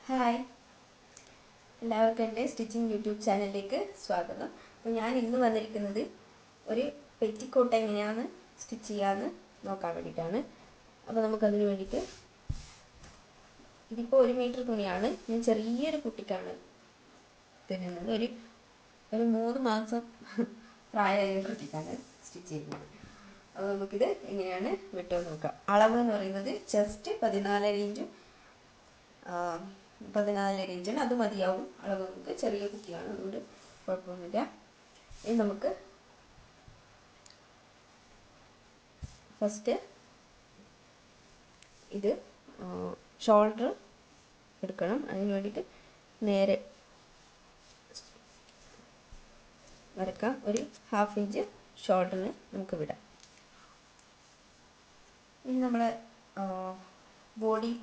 Hi, എല്ലാവർക്കും എൻ്റെ stitching YouTube ചാനലിലേക്ക് സ്വാഗതം. അപ്പോൾ ഞാൻ ഇന്ന് വന്നിരിക്കുന്നത് ഒരു പെറ്റിക്കോട്ട് എങ്ങനെയാണ് സ്റ്റിച്ച് ചെയ്യാമെന്ന് നോക്കാൻ വേണ്ടിയിട്ടാണ്. അപ്പോൾ നമുക്കതിന് വേണ്ടിയിട്ട് ഇതിപ്പോൾ 1 മീറ്റർ തുണിയാണ്. ഞാൻ ചെറിയൊരു കുട്ടിക്കാണ് തരുന്നത്. ഒരു 3 മാസം പ്രായമായ കുട്ടിക്കാണ് സ്റ്റിച്ച് ചെയ്യുന്നത്. അപ്പോൾ നമുക്കിത് എങ്ങനെയാണ് വിട്ടു നോക്കാം. അളവ് എന്ന് പറയുന്നത് ചെസ്റ്റ് 14 ഇഞ്ചും 14 ഇഞ്ചാണ്. അത് മതിയാവും അളവ്. നമുക്ക് ചെറിയ കുട്ടിയാണ്, അതുകൊണ്ട് കുഴപ്പമൊന്നുമില്ല. ഇനി നമുക്ക് ഫസ്റ്റ് ഇത് ഷോൾഡർ എടുക്കണം. അതിന് വേണ്ടിയിട്ട് നേരെ വരക്കാം. ഒരു 1/2 ഇഞ്ച് ഷോൾഡറിന് നമുക്ക് വിടാം. ഇനി നമ്മളെ ബോഡി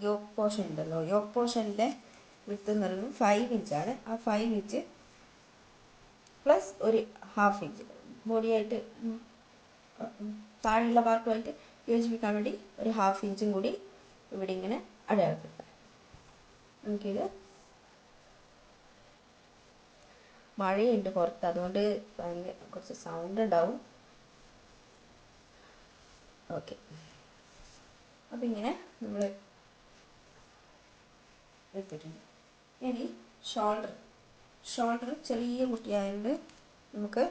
യോക്ക് പോർഷൻ ഉണ്ടല്ലോ, യോക്ക് പോർഷനിലെ വിട്ട് എന്ന് പറയുന്നത് 5 ഇഞ്ചാണ്. ആ 5 ഇഞ്ച് പ്ലസ് ഒരു 1/2 ഇഞ്ച് ബോഡിയായിട്ട് താഴെയുള്ള പാർട്ടുമായിട്ട് യോജിപ്പിക്കാൻ വേണ്ടി ഒരു 1/2 ഇഞ്ചും കൂടി ഇവിടെ ഇങ്ങനെ അടയാളപ്പെടുത്താം. നമുക്കിത് മഴയുണ്ട് പുറത്ത്, അതുകൊണ്ട് കുറച്ച് സൗണ്ട് ഉണ്ടാവും. ഓക്കെ, അപ്പം ഇങ്ങനെ നമ്മൾ എടുത്തിട്ടുണ്ട്. ഇനി ഷോൾഡർ ചെറിയ കുട്ടിയായതുകൊണ്ട് നമുക്ക്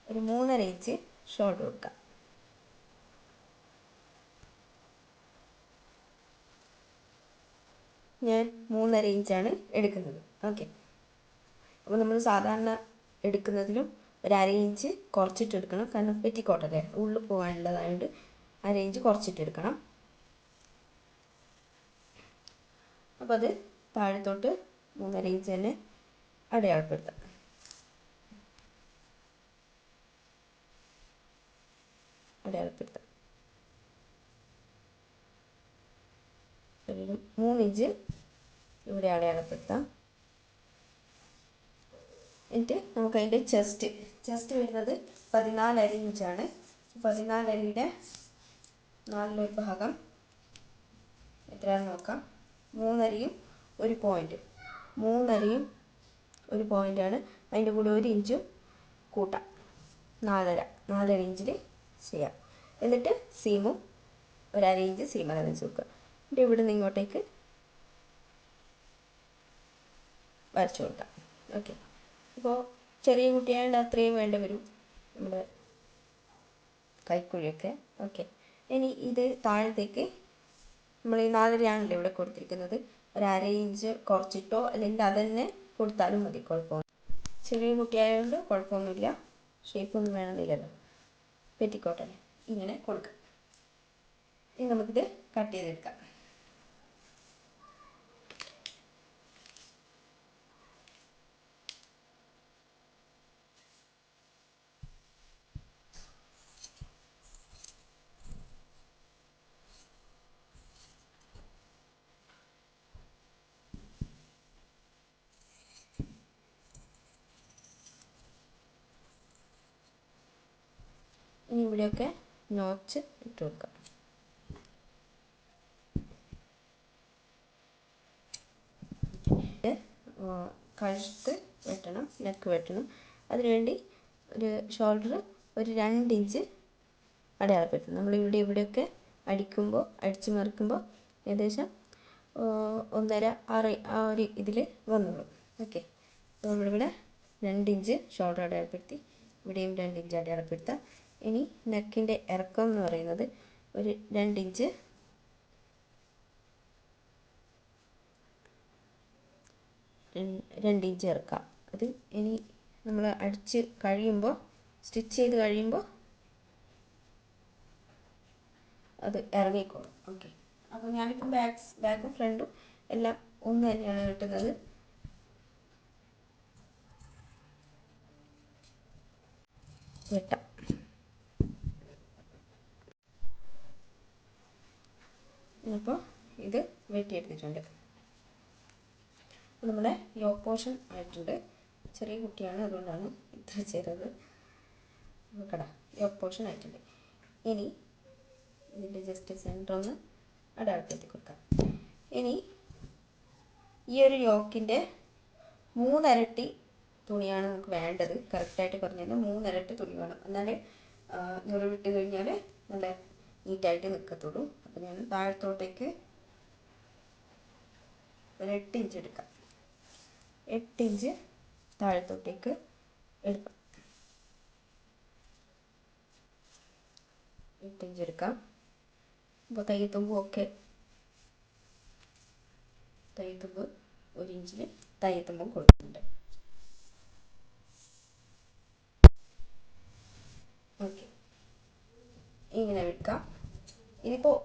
ഒരു 3.5 ഇഞ്ച് ഷോൾഡർ കൊടുക്കാം. ഞാൻ 3.5 ഇഞ്ചാണ് എടുക്കുന്നത്. ഓക്കെ, അപ്പോൾ നമ്മൾ സാധാരണ എടുക്കുന്നതിലും ഒരു 1/2 ഇഞ്ച് കുറച്ചിട്ട് എടുക്കണം. കാരണം പെറ്റിക്കോട്ടല്ലേ, ഉള്ളിൽ പോകാനുള്ളതായതുകൊണ്ട് 1/2 ഇഞ്ച് കുറച്ചിട്ട് എടുക്കണം. അപ്പോൾ അത് താഴത്തോട്ട് 3.5 ഇഞ്ച് തന്നെ അടയാളപ്പെടുത്താം. ഒരു 3 ഇഞ്ച് ഇവിടെ അടയാളപ്പെടുത്താം. എന്നിട്ട് നമുക്ക് അതിൻ്റെ ചെസ്റ്റ് വരുന്നത് 14.5 ഇഞ്ചാണ്. 14.5യുടെ 4 ഭാഗം എത്രയാണെന്ന് നോക്കാം. 3.5യും ഒരു പോയിൻ്റ്, 3.5യും ഒരു പോയിൻ്റാണ്. അതിൻ്റെ കൂടെ 1 ഇഞ്ചും കൂട്ടാം. 4.5 ഇഞ്ചിൽ ചെയ്യാം. എന്നിട്ട് സീമും ഒരു 1/2 ഇഞ്ച് സീം അളന്ന് വെച്ച് കൊടുക്കുക. എന്നിട്ട് ഇവിടെ നിന്ന് ഇങ്ങോട്ടേക്ക് വരച്ചു കൊടുക്കാം. ഓക്കെ, ഇപ്പോൾ ചെറിയ കുട്ടിയായതുകൊണ്ട് അത്രയും വേണ്ടി വരും നമ്മുടെ കൈക്കുഴിയൊക്കെ. ഓക്കെ, ഇനി ഇത് താഴത്തേക്ക് നമ്മൾ ഈ 4.5 ഇവിടെ കൊടുത്തിരിക്കുന്നത്, ഒരു 1/2 ഇഞ്ച് കുറച്ചിട്ടോ അല്ലെങ്കിൽ അത് തന്നെ കൊടുത്താലും മതി, കുഴപ്പമൊന്നും. ചെറിയ കുട്ടിയായതുകൊണ്ട് കുഴപ്പമൊന്നുമില്ല. ഷേപ്പൊന്നും വേണമെന്നില്ലല്ലോ, പെറ്റിക്കോട്ടല്ലേ. ഇങ്ങനെ കൊടുക്കാം. ഇനി നമുക്കിത് കട്ട് ചെയ്തെടുക്കാം. ഇനി ഇവിടെയൊക്കെ നോച്ച് ഇട്ട് കൊടുക്കാം. കഴുത്ത് വെട്ടണം, നെക്ക് വെട്ടണം. അതിനുവേണ്ടി ഒരു ഷോൾഡർ ഒരു 2 ഇഞ്ച് അടയാളപ്പെടുത്തും. നമ്മൾ ഇവിടെയൊക്കെ അടിച്ചു മറിക്കുമ്പോൾ ഏകദേശം 1.5 ആ ഒരു ഇതിൽ വന്നോളും. ഓക്കെ, അപ്പോൾ നമ്മളിവിടെ 2 ഇഞ്ച് ഷോൾഡർ അടയാളപ്പെടുത്തി, ഇവിടെയും 2 ഇഞ്ച് അടയാളപ്പെടുത്താം. ഇനി നെക്കിൻ്റെ ഇറക്കം എന്ന് പറയുന്നത് ഒരു 2 ഇഞ്ച് ഇറക്കാം. അത് ഇനി നമ്മൾ സ്റ്റിച്ച് ചെയ്ത് കഴിയുമ്പോൾ അത് ഇറങ്ങിക്കോളും. ഓക്കെ, അപ്പോൾ ഞാനിപ്പോൾ ബാക്കും ഫ്രണ്ടും എല്ലാം ഒന്ന് തന്നെയാണ് കിട്ടുന്നത്. വെട്ടാം. അപ്പോൾ ഇത് വെട്ടിയെടുത്തിട്ടുണ്ട്. നമ്മുടെ യോക്ക് പോർഷൻ ആയിട്ടുണ്ട്. ചെറിയ കുട്ടിയാണ്, അതുകൊണ്ടാണ് ഇത്ര ചെയ്തത്. കട യോക്ക് പോർഷൻ ആയിട്ടുണ്ട്. ഇനി ഇതിൻ്റെ ജസ്റ്റ് സെൻറ്റർ ഒന്ന് അടയാളപ്പെടുത്തി കൊടുക്കാം. ഇനി ഈ ഒരു യോക്കിൻ്റെ 3 ഇരട്ടി തുണിയാണ് നമുക്ക് വേണ്ടത്. കറക്റ്റായിട്ട് പറഞ്ഞാൽ 3 ഇരട്ടി തുണി വേണം, എന്നാലേ ഞൊറിവിട്ട് കഴിഞ്ഞാൽ നല്ല നീറ്റായിട്ട് നിൽക്കത്തുള്ളൂ. അപ്പോൾ ഞാൻ താഴത്തോട്ടേക്ക് ഒരു 8 ഇഞ്ച് എടുക്കാം. 8 ഇഞ്ച് താഴത്തോട്ടേക്ക് എടുക്കാം. 8 ഇഞ്ച് എടുക്കാം. അപ്പോൾ തയ്യത്തുമ്പും ഒക്കെ തയ്യത്തുമ്പ് 1 ഇഞ്ചിന് തയ്യത്തുമ്പും കൊടുക്കുന്നുണ്ട്. ഓക്കെ, ഇങ്ങനെ എടുക്കാം. ഇതിപ്പോൾ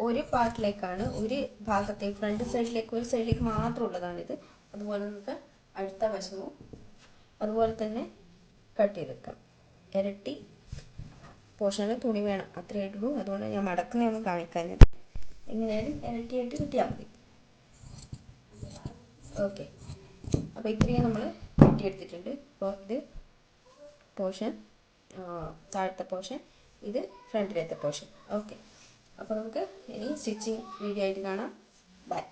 ഒരു പാർട്ടിലേക്കാണ്, ഒരു ഭാഗത്തേക്ക് ഫ്രണ്ട് സൈഡിലേക്ക് ഒരു സൈഡിലേക്ക് മാത്രം ഉള്ളതാണിത്. അതുപോലെ നമുക്ക് അടുത്ത വശവും അതുപോലെ തന്നെ കട്ട് ചെയ്തെടുക്കാം. ഇരട്ടി പോർഷനിൽ തുണി വേണം, അത്രയേ ഉള്ളൂ. അതുകൊണ്ട് ഞാൻ മടക്കുന്നതൊന്നും കാണിക്കാഞ്ഞത്. എങ്ങനെയായാലും ഇരട്ടിയായിട്ട് കിട്ടിയാൽ മതി. ഓക്കെ, അപ്പോൾ ഇത്രയും നമ്മൾ കിട്ടിയെടുത്തിട്ടുണ്ട്. അപ്പോൾ ഇത് പോർഷൻ, താഴത്തെ പോർഷൻ, ഇത് ഫ്രണ്ടിലത്തെ പോർഷൻ. ഓക്കെ, അപ്പോൾ നമുക്ക് ഇനി സ്റ്റിച്ചിങ് വീഡിയോ ആയിട്ട് കാണാം. ബൈ.